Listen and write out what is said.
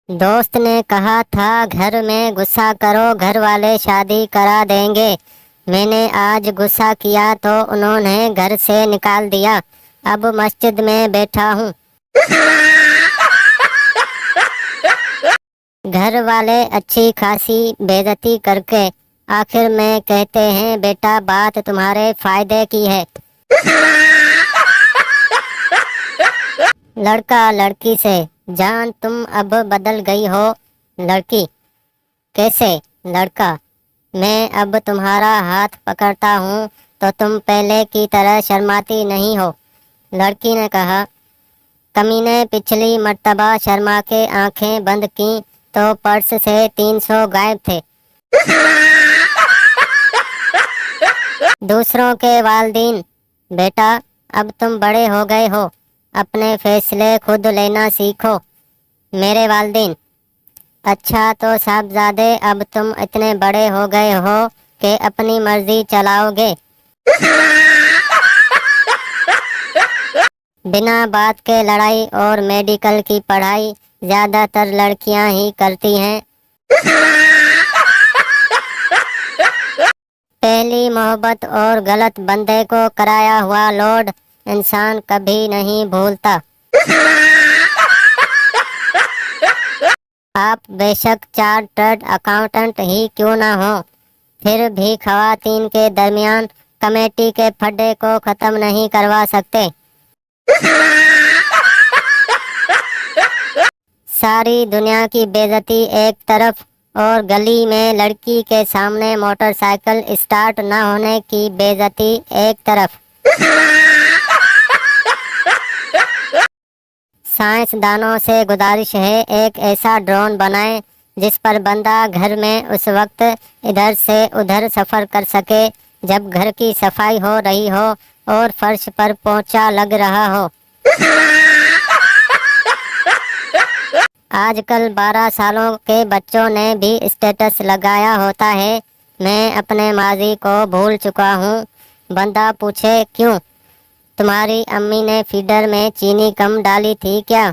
दोस्त ने कहा था घर में गुस्सा करो घर वाले शादी करा देंगे। मैंने आज गुस्सा किया तो उन्होंने घर से निकाल दिया। अब मस्जिद में बैठा हूँ। घर वाले अच्छी खासी बेइज्जती करके आखिर में कहते हैं बेटा बात तुम्हारे फायदे की है। लड़का लड़की से जान तुम अब बदल गई हो। लड़की कैसे? लड़का मैं अब तुम्हारा हाथ पकड़ता हूँ तो तुम पहले की तरह शर्माती नहीं हो। लड़की ने कहा कमीने पिछली मर्तबा शर्मा के आंखें बंद की तो पर्स से 300 गायब थे। दूसरों के वालदीन बेटा अब तुम बड़े हो गए हो, अपने फैसले खुद लेना सीखो। मेरे वालदीन अच्छा तो साहबजादे अब तुम इतने बड़े हो गए हो कि अपनी मर्जी चलाओगे। बिना बात के लड़ाई और मेडिकल की पढ़ाई ज्यादातर लड़कियां ही करती हैं। पहली मोहब्बत और गलत बंदे को कराया हुआ लोड इंसान कभी नहीं भूलता। आप बेशक चार्टर्ड अकाउंटेंट ही क्यों ना हो, फिर भी खवातीन के दरमियान कमेटी के फड्डे को खत्म नहीं करवा सकते। सारी दुनिया की बेइज्जती एक तरफ और गली में लड़की के सामने मोटरसाइकिल स्टार्ट न होने की बेइज्जती एक तरफ। साइंसदानों से गुजारिश है एक ऐसा ड्रोन बनाएं जिस पर बंदा घर में उस वक्त इधर से उधर सफर कर सके जब घर की सफाई हो रही हो और फर्श पर पोंछा लग रहा हो। आजकल 12 सालों के बच्चों ने भी स्टेटस लगाया होता है मैं अपने माजी को भूल चुका हूँ। बंदा पूछे क्यों? तुम्हारी अम्मी ने फीडर में चीनी कम डाली थी क्या?